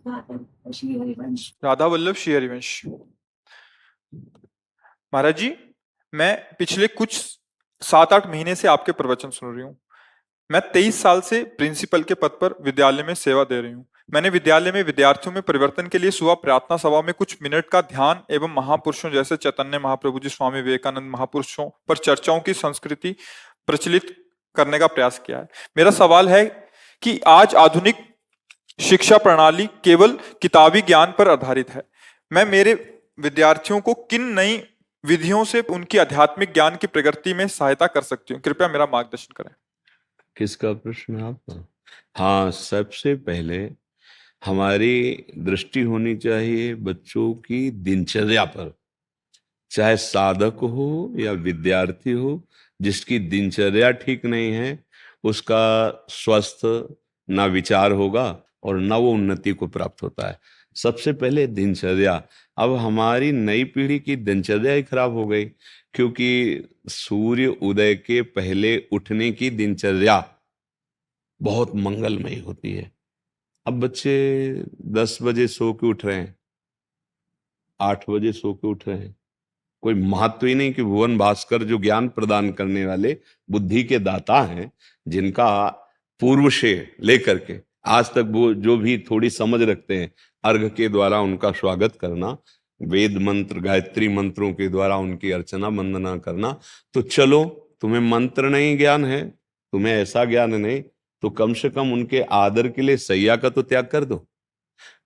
राधा वल्लभ श्री हरिवंश। महाराज जी, मैं पिछले कुछ 7-8 महीने से आपके प्रवचन सुन रही हूँ। मैं 23 साल से प्रिंसिपल के पद पर विद्यालय में सेवा दे रही हूँ। मैंने विद्यालय में विद्यार्थियों में परिवर्तन के लिए सुबह प्रार्थना सभा में कुछ मिनट का ध्यान एवं महापुरुषों जैसे चैतन्य महाप्रभु जी, स्वामी विवेकानंद महापुरुषों पर चर्चाओं की संस्कृति प्रचलित करने का प्रयास किया है। मेरा सवाल है कि आज आधुनिक शिक्षा प्रणाली केवल किताबी ज्ञान पर आधारित है। मैं मेरे विद्यार्थियों को किन नई विधियों से उनकी आध्यात्मिक ज्ञान की प्रगति में सहायता कर सकती हूँ? कृपया मेरा मार्गदर्शन करें। किसका प्रश्न है आपका? हाँ, सबसे पहले हमारी दृष्टि होनी चाहिए बच्चों की दिनचर्या पर। चाहे साधक हो या विद्यार्थी हो, जिसकी दिनचर्या ठीक नहीं है, उसका स्वस्थ ना विचार होगा और ना वो उन्नति को प्राप्त होता है। सबसे पहले दिनचर्या। अब हमारी नई पीढ़ी की दिनचर्या ही खराब हो गई, क्योंकि सूर्य उदय के पहले उठने की दिनचर्या बहुत मंगलमयी होती है। अब बच्चे 10 बजे सो के उठ रहे हैं, 8 बजे सो के उठ रहे हैं। कोई महत्व ही नहीं कि भुवन भास्कर जो ज्ञान प्रदान करने वाले बुद्धि के दाता हैं, जिनका पूर्व से लेकर के आज तक वो जो भी थोड़ी समझ रखते हैं, अर्घ के द्वारा उनका स्वागत करना, वेद मंत्र गायत्री मंत्रों के द्वारा उनकी अर्चना वंदना करना। तो चलो, तुम्हें मंत्र नहीं ज्ञान है, तुम्हें ऐसा ज्ञान नहीं, तो कम से कम उनके आदर के लिए सैया का तो त्याग कर दो।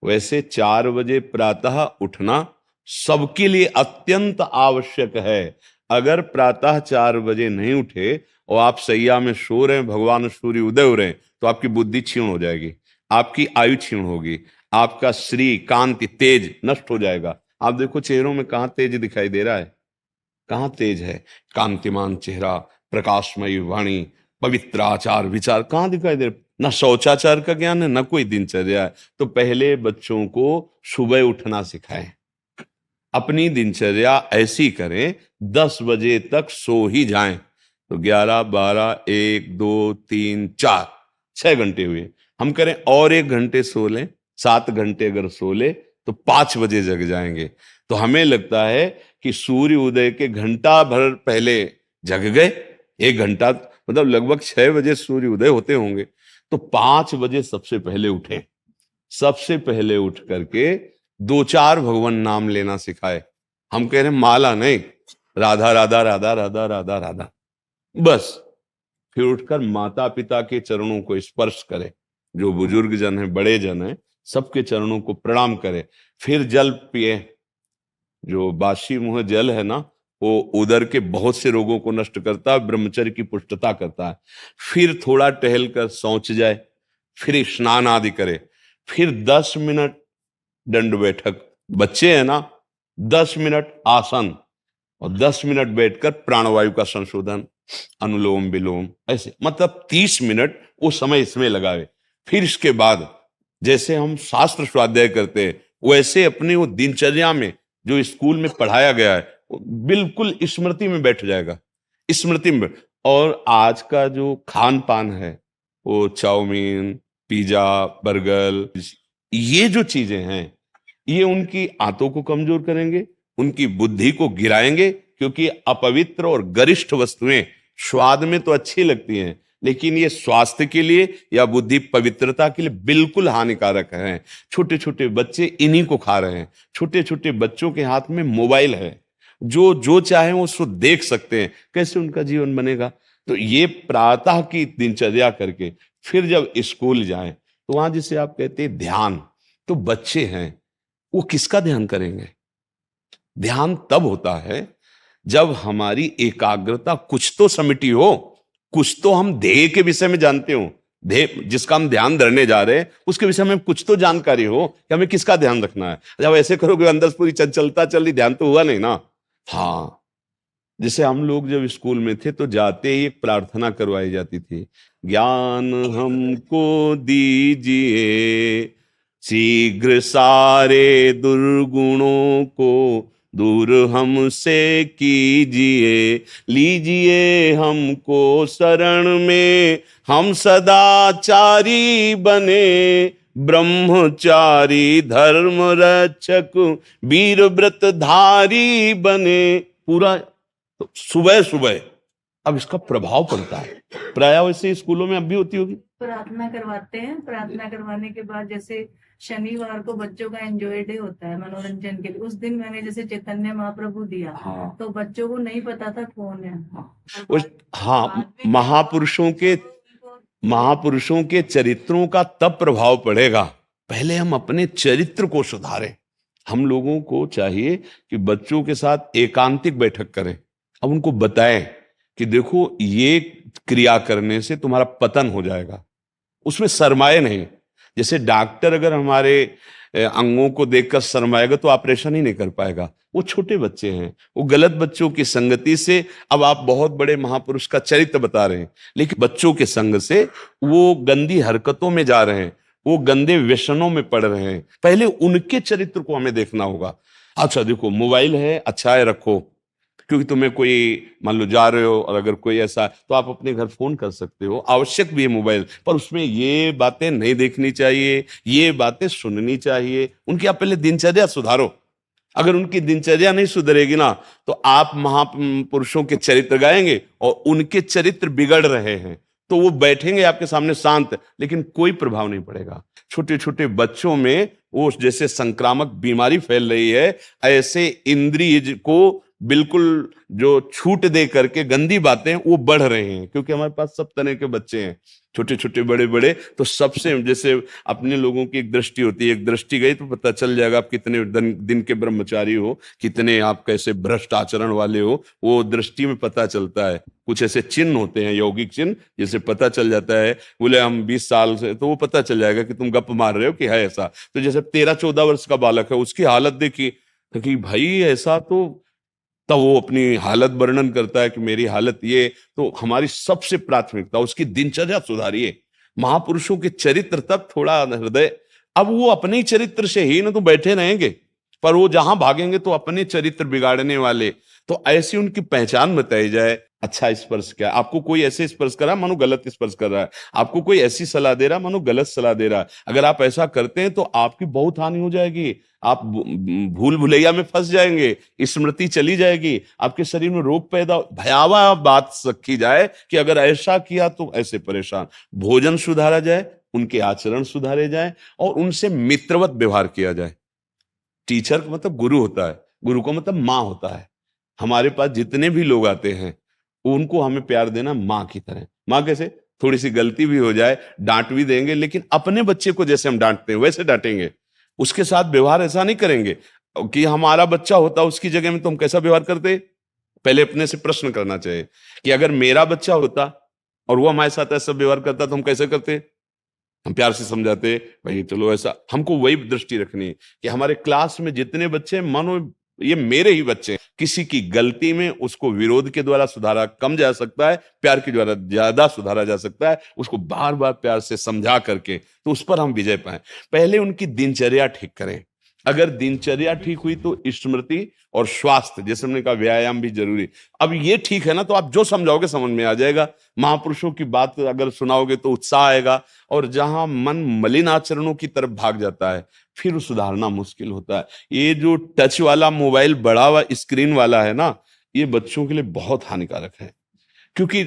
वैसे 4 बजे प्रातः उठना सबके लिए अत्यंत आवश्यक है। अगर प्रातः 4 बजे नहीं उठे और आप सैया में सो रहे हैं, भगवान सूर्य उदय हो रहे हैं, तो आपकी बुद्धि क्षीण हो जाएगी, आपकी आयु क्षीण होगी, आपका श्री कांति तेज नष्ट हो जाएगा। आप देखो चेहरों में कहाँ तेज दिखाई दे रहा है? कहाँ तेज है? कांतिमान चेहरा, प्रकाशमयी वाणी, पवित्र आचार विचार कहाँ दिखाई दे रहे? ना शौचाचार का ज्ञान है, ना कोई दिनचर्या है। तो पहले बच्चों को सुबह उठना सिखाएं, अपनी दिनचर्या ऐसी करें 10 बजे तक सो ही जाएं। तो 11, 12, 1, 2, 3, 4, 6 घंटे हुए। हम करें और 1 घंटे सो लें, 7 घंटे अगर सो ले तो 5 बजे जग जाएंगे। तो हमें लगता है कि सूर्य उदय के घंटा भर पहले जग गए, 1 घंटा मतलब लगभग 6 बजे सूर्य उदय होते होंगे, तो 5 बजे सबसे पहले उठे। सबसे पहले उठ करके 2-4 भगवान नाम लेना सिखाए। हम कह रहे माला नहीं, राधा राधा राधा राधा राधा राधा, बस। फिर उठकर माता पिता के चरणों को स्पर्श करे, जो बुजुर्ग जन है, बड़े जन है, सबके चरणों को प्रणाम करे। फिर जल पिए। जो बासी मुंह जल है ना, वो उदर के बहुत से रोगों को नष्ट करता है, ब्रह्मचर्य की पुष्टता करता है। फिर थोड़ा टहल कर शौच जाए, फिर स्नान आदि करे, फिर 10 मिनट दंड बैठक, बच्चे हैं ना, 10 मिनट आसन और 10 मिनट बैठकर प्राणवायु का संशोधन, अनुलोम विलोम, ऐसे मतलब 30 मिनट वो समय इसमें लगावे। फिर इसके बाद जैसे हम शास्त्र स्वाध्याय करते हैं, वैसे अपनी वो दिनचर्या में जो स्कूल में पढ़ाया गया है वो बिल्कुल स्मृति में बैठ जाएगा, स्मृति में। और आज का जो खान पान है, वो चाउमीन, पिज्जा, बर्गर, ये जो चीजें हैं, ये उनकी आंतों को कमजोर करेंगे, उनकी बुद्धि को गिराएंगे। क्योंकि अपवित्र और गरिष्ठ वस्तुएं स्वाद में तो अच्छी लगती हैं, लेकिन ये स्वास्थ्य के लिए या बुद्धि पवित्रता के लिए बिल्कुल हानिकारक हैं। छोटे छोटे बच्चे इन्हीं को खा रहे हैं। छोटे छोटे बच्चों के हाथ में मोबाइल है, जो जो चाहे वो उसको देख सकते हैं। कैसे उनका जीवन बनेगा? तो ये प्रातः की दिनचर्या करके फिर जब स्कूल जाएं, तो वहां जिसे आप कहते हैं ध्यान, तो बच्चे हैं वो किसका ध्यान करेंगे? ध्यान तब होता है जब हमारी एकाग्रता कुछ तो समिटी हो, कुछ तो हम ध्येय के विषय में जानते हो। ध्येय जिसका हम ध्यान धरने जा रहे हैं, उसके विषय में कुछ तो जानकारी हो कि हमें किसका ध्यान रखना है। जब ऐसे करोगे अंदर से पूरी चंचलता चल रही, ध्यान तो हुआ नहीं ना। हाँ, जैसे हम लोग जब स्कूल में थे तो जाते ही एक प्रार्थना करवाई जाती थी, ज्ञान हमको दीजिए, शीघ्र सारे दुर्गुणों को दूर हमसे कीजिए, लीजिए हमको शरण में, हम सदाचारी बने, ब्रह्मचारी धर्म रक्षक वीर व्रत धारी बने। पूरा सुबह सुबह अब इसका प्रभाव पड़ता है। प्राय वैसे स्कूलों में अब भी होती होगी। प्रार्थना करवाते हैं, प्रार्थना करवाने के बाद जैसे शनिवार को बच्चों का एंजॉय डे होता है मनोरंजन के लिए, उस दिन मैंने जैसे चैतन्य महाप्रभु दिया। हाँ। तो बच्चों को नहीं पता था कौन है। हाँ, महापुरुषों के चरित्रों का तब प्रभाव पड़ेगा, पहले हम अपने चरित्र को सुधारें। हम लोगों को चाहिए कि बच्चों के साथ एकांतिक बैठक करें, अब उनको बताएं कि देखो ये क्रिया करने से तुम्हारा पतन हो जाएगा, उसमें शर्माए नहीं। जैसे डॉक्टर अगर हमारे अंगों को देखकर शर्माएगा तो ऑपरेशन ही नहीं कर पाएगा। वो छोटे बच्चे हैं, वो गलत बच्चों की संगति से, अब आप बहुत बड़े महापुरुष का चरित्र बता रहे हैं, लेकिन बच्चों के संग से वो गंदी हरकतों में जा रहे हैं, वो गंदे व्यसनों में पड़ रहे हैं। पहले उनके चरित्र को हमें देखना होगा। अच्छा देखो, मोबाइल है, अच्छा है रखो, क्योंकि तुम्हें कोई मान लो जा रहे हो और अगर कोई ऐसा, तो आप अपने घर फोन कर सकते हो, आवश्यक भी है मोबाइल, पर उसमें ये बातें नहीं देखनी चाहिए, ये बातें सुननी चाहिए। उनकी आप पहले दिनचर्या सुधारो। अगर उनकी दिनचर्या नहीं सुधरेगी ना, तो आप महापुरुषों के चरित्र गाएंगे और उनके चरित्र बिगड़ रहे हैं, तो वो बैठेंगे आपके सामने शांत, लेकिन कोई प्रभाव नहीं पड़ेगा। छोटे छोटे बच्चों में वो जैसे संक्रामक बीमारी फैल रही है, ऐसे इंद्रिय को बिल्कुल जो छूट दे करके गंदी बातें वो बढ़ रहे हैं, क्योंकि हमारे पास सब तरह के बच्चे हैं, छोटे छोटे बड़े बड़े। तो सबसे जैसे अपने लोगों की एक दृष्टि होती है, एक दृष्टि गई तो पता चल जाएगा आप कितने दिन के ब्रह्मचारी हो, कितने आप कैसे भ्रष्ट आचरण वाले हो, वो दृष्टि में पता चलता है। कुछ ऐसे चिन्ह होते हैं, यौगिक चिन्ह, जैसे पता चल जाता है, बोले हम 20 साल से, तो वो पता चल जाएगा कि तुम गप मार रहे हो कि है ऐसा। तो जैसे 13-14 वर्ष का बालक है, उसकी हालत देखी तो कि भाई ऐसा, तो तब वो अपनी हालत वर्णन करता है कि मेरी हालत ये। तो हमारी सबसे प्राथमिकता उसकी दिनचर्या सुधारिए। महापुरुषों के चरित्र तब थोड़ा हृदय, अब वो अपने ही चरित्र से ही ना तो बैठे रहेंगे, पर वो जहां भागेंगे तो अपने चरित्र बिगाड़ने वाले। तो ऐसी उनकी पहचान बताई जाए। अच्छा स्पर्श क्या है, आपको कोई ऐसे स्पर्श कर रहा है मानो गलत स्पर्श कर रहा है, आपको कोई ऐसी सलाह दे रहा है मानो गलत सलाह दे रहा है। अगर आप ऐसा करते हैं तो आपकी बहुत हानि हो जाएगी, आप भूल भुलैया में फंस जाएंगे, स्मृति चली जाएगी, आपके शरीर में रोग पैदा। भयावह बात रखी जाए कि अगर ऐसा किया तो ऐसे परेशान। भोजन सुधारा जाए, उनके आचरण सुधारे जाए और उनसे मित्रवत व्यवहार किया जाए। टीचर का मतलब गुरु होता है, गुरु का मतलब माँ होता है। हमारे पास जितने भी लोग आते हैं उनको हमें प्यार देना माँ की तरह। माँ कैसे, थोड़ी सी गलती भी हो जाए डांट भी देंगे, लेकिन अपने बच्चे को जैसे हम डांटते हैं वैसे डांटेंगे। उसके साथ व्यवहार ऐसा नहीं करेंगे कि हमारा बच्चा होता उसकी जगह में तो हम कैसा व्यवहार करते। पहले अपने से प्रश्न करना चाहिए कि अगर मेरा बच्चा होता और वो हमारे साथ ऐसा व्यवहार करता तो हम कैसे करते। हम प्यार से समझाते, भाई चलो ऐसा। हमको वही दृष्टि रखनी है कि हमारे क्लास में जितने बच्चे, मानो ये मेरे ही बच्चे, किसी की गलती में उसको विरोध के द्वारा सुधारा कम जा सकता है, प्यार के द्वारा ज्यादा सुधारा जा सकता है। उसको बार बार प्यार से समझा करके तो उस पर हम विजय पाए। पहले उनकी दिनचर्या ठीक करें। अगर दिनचर्या ठीक हुई तो स्मृति और स्वास्थ्य, जैसे हमने कहा व्यायाम भी जरूरी। अब ये ठीक है ना, तो आप जो समझाओगे समझ में आ जाएगा। महापुरुषों की बात अगर सुनाओगे तो उत्साह आएगा। और जहां मन मलिन आचरणों की तरफ भाग जाता है फिर सुधारना मुश्किल होता है। ये जो टच वाला मोबाइल, बड़ा हुआ स्क्रीन वाला है ना, ये बच्चों के लिए बहुत हानिकारक है, क्योंकि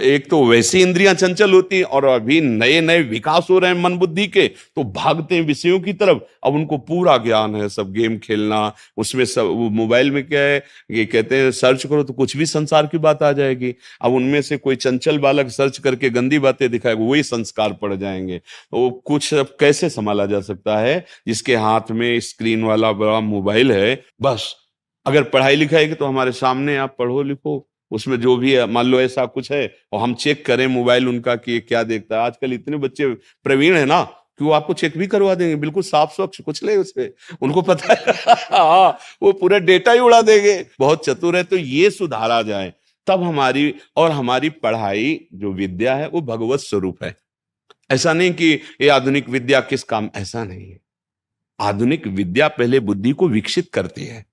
एक तो वैसी इंद्रियां चंचल होती हैं और अभी नए नए विकास हो रहे हैं मन बुद्धि के, तो भागते हैं विषयों की तरफ। अब उनको पूरा ज्ञान है, सब गेम खेलना, उसमें सब मोबाइल में क्या है, ये कहते हैं सर्च करो तो कुछ भी संसार की बात आ जाएगी। अब उनमें से कोई चंचल बालक सर्च करके गंदी बातें दिखाएगा, वही संस्कार पड़ जाएंगे। तो कुछ अब कैसे संभाला जा सकता है जिसके हाथ में स्क्रीन वाला बड़ा मोबाइल है। बस अगर पढ़ाई लिखाई की तो हमारे सामने आप पढ़ो लिखो, उसमें जो भी है, मान लो ऐसा कुछ है और हम चेक करें मोबाइल उनका कि क्या देखता है। आजकल इतने बच्चे प्रवीण है ना कि वो आपको चेक भी करवा देंगे, बिल्कुल साफ स्वच्छ, कुछ ले उससे, उनको पता है। हाँ, वो पूरा डेटा ही उड़ा देंगे, बहुत चतुर है। तो ये सुधारा जाए तब हमारी पढ़ाई जो विद्या है वो भगवत स्वरूप है। ऐसा नहीं कि ये आधुनिक विद्या किस काम, ऐसा नहीं है। आधुनिक विद्या पहले बुद्धि को विकसित करती है,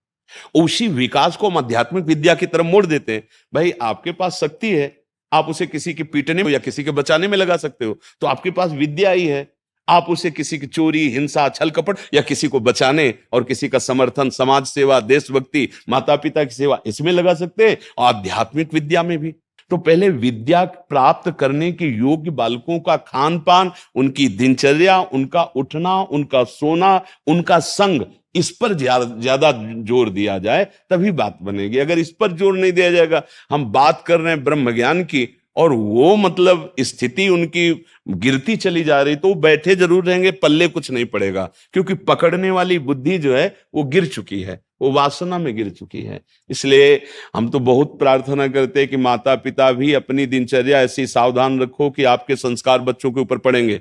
उसी विकास को हम आध्यात्मिक विद्या की तरफ मोड़ देते हैं। भाई आपके पास शक्ति है, आप उसे किसी के पीटने में या किसी के बचाने में लगा सकते हो, तो आपके पास विद्या ही है। आप उसे किसी की चोरी, हिंसा, छल कपट या किसी को बचाने और किसी का समर्थन, समाज सेवा, देशभक्ति, माता पिता की सेवा, इसमें लगा सकते हैं, और आध्यात्मिक विद्या में भी। तो पहले विद्या प्राप्त करने के योग्य बालकों का खान पान, उनकी दिनचर्या, उनका उठना, उनका सोना, उनका संग, इस पर ज्यादा जोर दिया जाए, तभी बात बनेगी। अगर इस पर जोर नहीं दिया जाएगा, हम बात कर रहे हैं ब्रह्म ज्ञान की और वो मतलब स्थिति उनकी गिरती चली जा रही, तो वो बैठे जरूर रहेंगे, पल्ले कुछ नहीं पड़ेगा, क्योंकि पकड़ने वाली बुद्धि जो है वो गिर चुकी है, वो वासना में गिर चुकी है। इसलिए हम तो बहुत प्रार्थना करते हैं कि माता पिता भी अपनी दिनचर्या ऐसी सावधान रखो कि आपके संस्कार बच्चों के ऊपर पड़ेंगे।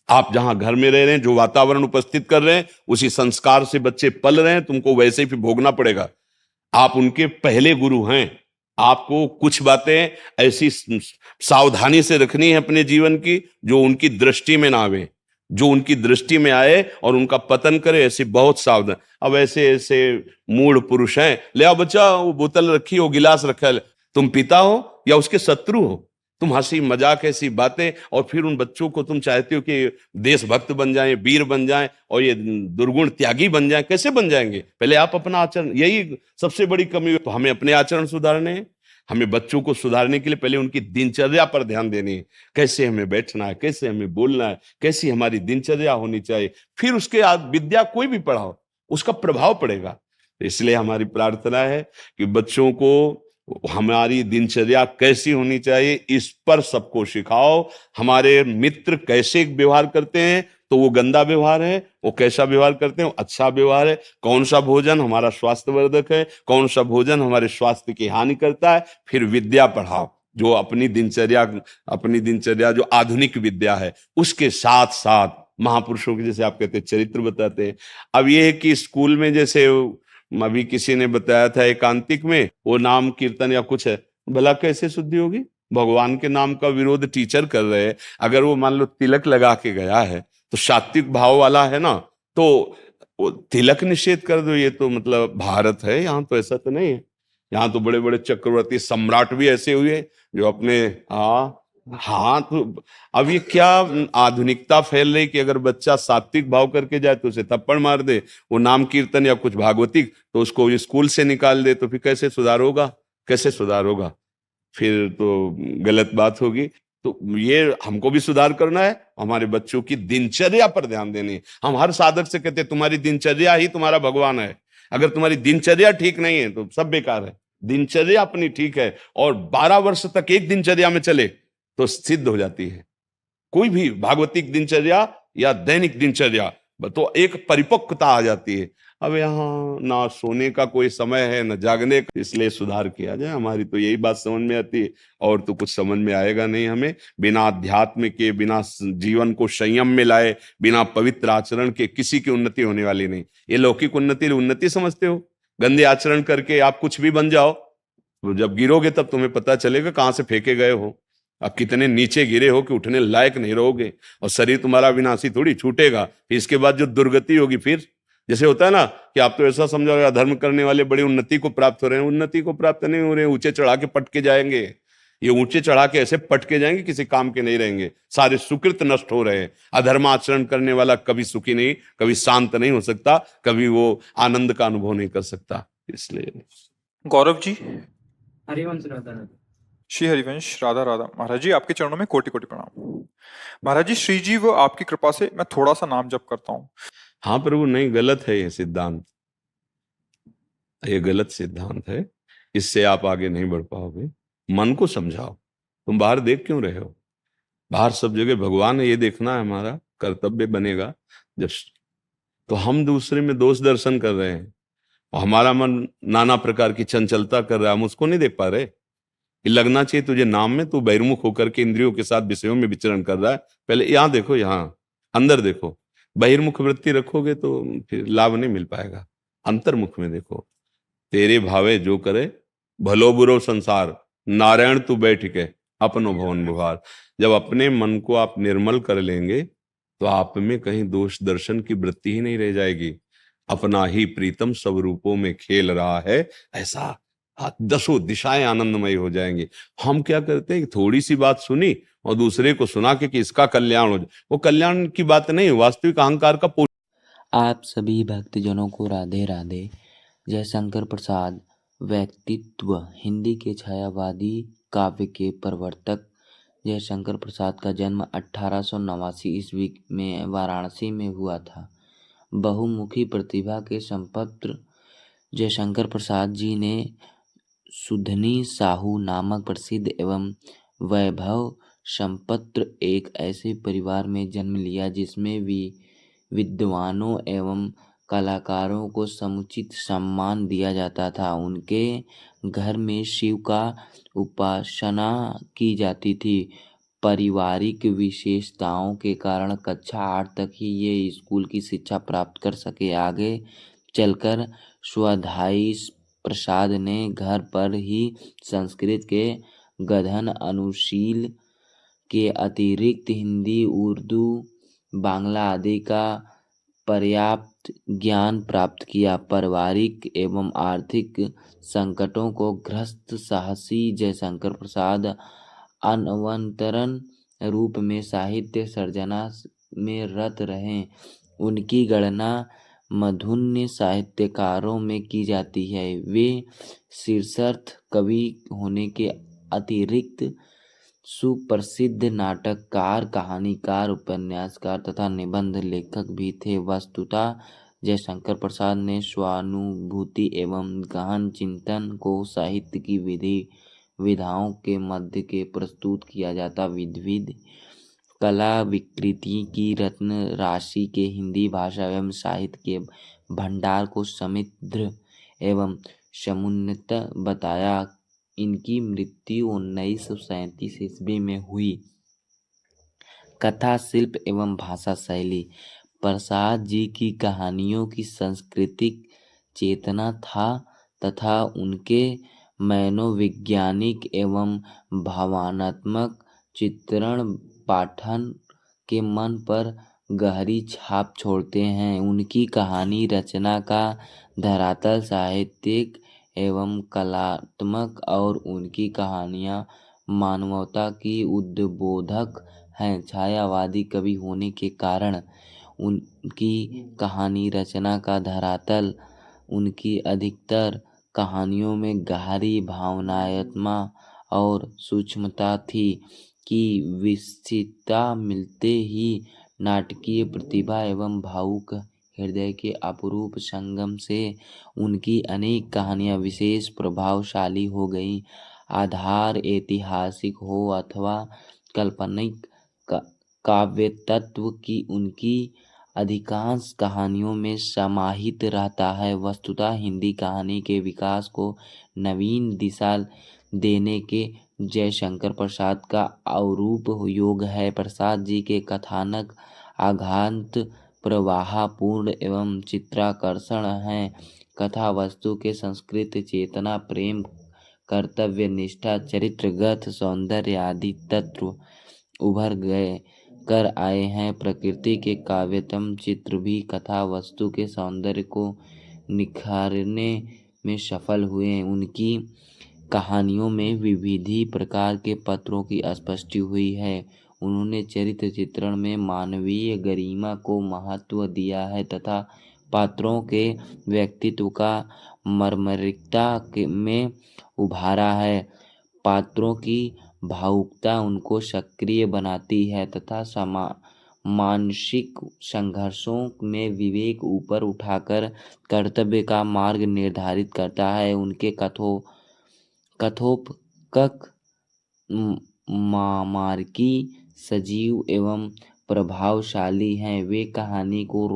आप जहां घर में रह रहे हैं, जो वातावरण उपस्थित कर रहे हैं, उसी संस्कार से बच्चे पल रहे हैं, तुमको वैसे ही भोगना पड़ेगा। आप उनके पहले गुरु हैं। आपको कुछ बातें ऐसी सावधानी से रखनी है अपने जीवन की, जो उनकी दृष्टि में ना आवे, जो उनकी दृष्टि में आए और उनका पतन करे, ऐसे बहुत सावधान। अब ऐसे ऐसे मूढ़ पुरुष हैं, ले आओ बच्चा, वो बोतल रखी हो, गिलास रखा है, तुम पिता हो या उसके शत्रु हो? तुम हंसी मजाक ऐसी बातें, और फिर उन बच्चों को तुम चाहते हो कि देशभक्त बन जाएं, वीर बन जाएं और ये दुर्गुण त्यागी बन जाएं। कैसे बन जाएंगे? पहले आप अपना आचरण, यही सबसे बड़ी कमी है। तो हमें अपने आचरण सुधारने हैं। हमें बच्चों को सुधारने के लिए पहले उनकी दिनचर्या पर ध्यान देनी है। कैसे हमें बैठना है, कैसे हमें बोलना है, कैसी हमारी दिनचर्या होनी चाहिए। फिर उसके बाद विद्या कोई भी पढ़ाओ, उसका प्रभाव पड़ेगा। इसलिए हमारी प्रार्थना है कि बच्चों को हमारी दिनचर्या कैसी होनी चाहिए, इस पर सबको सिखाओ। हमारे मित्र कैसे व्यवहार करते हैं, तो वो गंदा व्यवहार है, वो कैसा व्यवहार करते हैं, वो अच्छा व्यवहार है। कौन सा भोजन हमारा स्वास्थ्यवर्धक है, कौन सा भोजन हमारे स्वास्थ्य की हानि करता है। फिर विद्या पढ़ाओ, जो अपनी दिनचर्या जो आधुनिक विद्या है, उसके साथ साथ महापुरुषों के, जैसे आप कहते हैं, चरित्र बताते हैं। अब ये है कि स्कूल में, जैसे अभी किसी ने बताया था एकांतिक में, वो नाम कीर्तन या कुछ है, भला कैसे शुद्धि होगी? भगवान के नाम का विरोध टीचर कर रहे हैं। अगर वो मान लो तिलक लगा के गया है, तो सात्विक भाव वाला है ना, तो वो तिलक निषेध कर दो। ये तो मतलब भारत है, यहाँ तो ऐसा तो नहीं है। यहाँ तो बड़े बड़े चक्रवर्ती सम्राट भी ऐसे हुए जो अपने हाँ, तो अब ये क्या आधुनिकता फैल रही कि अगर बच्चा सात्विक भाव करके जाए तो उसे थप्पड़ मार दे, वो नाम कीर्तन या कुछ भागवतिक तो उसको स्कूल से निकाल दे, तो फिर कैसे सुधार होगा? कैसे सुधार होगा? फिर तो गलत बात होगी। तो ये हमको भी सुधार करना है, हमारे बच्चों की दिनचर्या पर ध्यान देनी है। हम हर साधक से कहते हैं तुम्हारी दिनचर्या ही तुम्हारा भगवान है। अगर तुम्हारी दिनचर्या ठीक नहीं है तो सब बेकार है। दिनचर्या अपनी ठीक है और 12 वर्ष तक एक दिनचर्या में चले तो सिद्ध हो जाती है। कोई भी भागवतिक दिनचर्या या दैनिक दिनचर्या, तो एक परिपक्वता आ जाती है। अब यहाँ ना सोने का कोई समय है, ना जागने का, इसलिए सुधार किया जाए। हमारी तो यही बात समझ में आती है, और तो कुछ समझ में आएगा नहीं हमें। बिना अध्यात्म के, बिना जीवन को संयम में लाए, बिना पवित्र आचरण के किसी की उन्नति होने वाली नहीं। ये लौकिक उन्नति समझते हो? गंदे आचरण करके आप कुछ भी बन जाओ, तो जब गिरोगे तब तुम्हें पता चलेगा कहाँ से फेंके गए हो, आप कितने नीचे गिरे हो कि उठने लायक नहीं रहोगे। और शरीर तुम्हारा विनाशी थोड़ी छूटेगा। फिर इसके बाद जो दुर्गति होगी, फिर जैसे होता है ना कि आप तो ऐसा समझोगे अधर्म करने वाले बड़े उन्नति को प्राप्त हो रहे हैं। उन्नति को प्राप्त नहीं हो रहे हैं, ऊंचे चढ़ा के पटके जाएंगे। ये ऊंचे चढ़ा के ऐसे पटके जाएंगे, किसी काम के नहीं रहेंगे। सारे सुकृत नष्ट हो रहे हैं। अधर्माचरण करने वाला कभी सुखी नहीं, कभी शांत नहीं हो सकता, कभी वो आनंद का अनुभव नहीं कर सकता। इसलिए गौरव जी। हरिवंश राधा श्री हरिवंश राधा राधा। महाराज जी, आपके चरणों में कोटि कोटि प्रणाम। महाराज जी, श्री जी वो आपकी कृपा से मैं थोड़ा सा नाम जप करता हूँ। हाँ प्रभु, नहीं, गलत है ये सिद्धांत, ये गलत सिद्धांत है। इससे आप आगे नहीं बढ़ पाओगे। मन को समझाओ। तुम बाहर देख क्यों रहे हो? बाहर सब जगह भगवान है, ये देखना है हमारा कर्तव्य बनेगा। जब तो हम दूसरे में दोष दर्शन कर रहे हैं और हमारा मन नाना प्रकार की चंचलता कर रहा है, हम उसको नहीं देख पा रहे। ये लगना चाहिए तुझे नाम में, तू बहिर्मुख होकर के इंद्रियों के साथ विषयों में विचरण कर रहा है। पहले यहाँ देखो, यहाँ अंदर देखो। बहिर्मुख वृत्ति रखोगे तो फिर लाभ नहीं मिल पाएगा। अंतर्मुख में देखो। तेरे भावे जो करे, भलो बुरो संसार, नारायण तू बैठ के अपनो भवन बुहार। जब अपने मन को आप निर्मल कर लेंगे तो आप में कहीं दोष दर्शन की वृत्ति ही नहीं रह जाएगी। अपना ही प्रीतम सब रूपों में खेल रहा है, ऐसा 10 दिशाएं आनंदमय हो जाएंगी। हम क्या करते हैं, थोड़ी सी बात सुनी और दूसरे को सुना के कि इसका कल्याण हो जाए, वो कल्याण की बात नहीं, वास्तविक अहंकार का आप सभी भक्तजनों को राधे राधे। जयशंकर प्रसाद व्यक्तित्व हिंदी के छायावादी काव्य के प्रवर्तक जयशंकर प्रसाद का जन्म 1889 ईस्वी में वाराणसी में हुआ था। बहुमुखी प्रतिभा के संपन्न जयशंकर प्रसाद जी ने सुधनी साहू नामक प्रसिद्ध एवं वैभव संपन्न एक ऐसे परिवार में जन्म लिया जिसमें विद्वानों एवं कलाकारों को समुचित सम्मान दिया जाता था। उनके घर में शिव का उपासना की जाती थी। पारिवारिक विशेषताओं के कारण कक्षा 8 तक ही ये स्कूल की शिक्षा प्राप्त कर सके। आगे चलकर स्वाध्यायी प्रसाद ने घर पर ही संस्कृत के गहन अनुशीलन के अतिरिक्त हिंदी, उर्दू, बांग्ला आदि का पर्याप्त ज्ञान प्राप्त किया। पारिवारिक एवं आर्थिक संकटों को ग्रस्त साहसी जयशंकर प्रसाद अनवरत रूप में साहित्य सर्जना में रत रहे। उनकी गणना मधुन्य साहित्यकारों में की जाती है। वे शीर्षस्थ कवि होने के अतिरिक्त सुप्रसिद्ध नाटककार, कहानीकार, उपन्यासकार तथा निबंध लेखक भी थे। वस्तुतः जयशंकर प्रसाद ने स्वानुभूति एवं गहन चिंतन को साहित्य की विधाओं के मध्य के प्रस्तुत किया जाता। विविध कला विकृति की रत्न राशि के हिंदी भाषा एवं साहित्य के भंडार को समृद्ध एवं समुन्नत बताया। इनकी मृत्यु 1937 ईस्वी में हुई। कथा शिल्प एवं भाषा शैली प्रसाद जी की कहानियों की सांस्कृतिक चेतना था तथा उनके मनोवैज्ञानिक एवं भावनात्मक चित्रण पाठन के मन पर गहरी छाप छोड़ते हैं। उनकी कहानी रचना का धरातल साहित्यिक एवं कलात्मक और उनकी कहानियाँ मानवता की उद्बोधक हैं। छायावादी कवि होने के कारण उनकी कहानी रचना का धरातल उनकी अधिकतर कहानियों में गहरी भावनात्मक और सूक्ष्मता थी की विस्तृतता मिलते ही नाटकीय प्रतिभा एवं भावुक हृदय के अपूर्व संगम से उनकी अनेक कहानियाँ विशेष प्रभावशाली हो गईं। आधार ऐतिहासिक हो अथवा काल्पनिक काव्य तत्व की उनकी अधिकांश कहानियों में समाहित रहता है। वस्तुतः हिंदी कहानी के विकास को नवीन दिशा देने के जयशंकर प्रसाद का अरूप योग है। प्रसाद जी के कथानक आघात प्रवाहपूर्ण एवं चित्ताकर्षण हैं। कथा वस्तु के संस्कृत चेतना, प्रेम, कर्तव्य निष्ठा, चरित्रगत सौंदर्य आदि तत्व उभर कर आए हैं। प्रकृति के काव्यतम चित्र भी कथा वस्तु के सौंदर्य को निखारने में सफल हुए। उनकी कहानियों में विविध प्रकार के पात्रों की स्पष्टि हुई है। उन्होंने चरित्र चित्रण में मानवीय गरिमा को महत्व दिया है तथा पात्रों के व्यक्तित्व का मर्मरिकता में उभारा है। पात्रों की भावुकता उनको सक्रिय बनाती है तथा मानसिक संघर्षों में विवेक ऊपर उठाकर कर्तव्य का मार्ग निर्धारित करता है। उनके कथोपकथ मार्की, सजीव एवं प्रभावशाली हैं। वे कहानी को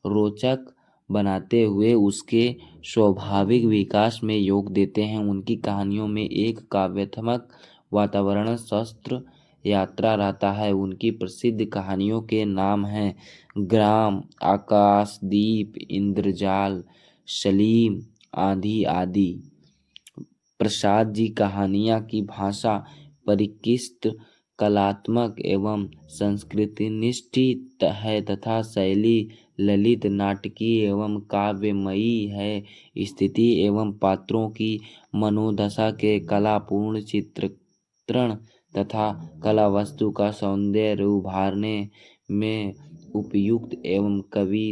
रोचक बनाते हुए उसके स्वाभाविक विकास में योग देते हैं। उनकी कहानियों में एक काव्यात्मक वातावरण, शस्त्र यात्रा रहता है। उनकी प्रसिद्ध कहानियों के नाम हैं ग्राम, आकाशदीप, इंद्रजाल, सलीम, आंधी आदि। प्रसाद जी कहानियाँ की भाषा परिष्कृत, कलात्मक एवं संस्कृतिनिष्ठ है तथा शैली ललित, नाटकीय एवं काव्यमयी है। स्थिति एवं पात्रों की मनोदशा के कलापूर्ण चित्रण तथा कला वस्तु का सौंदर्य उभारने में उपयुक्त एवं कवि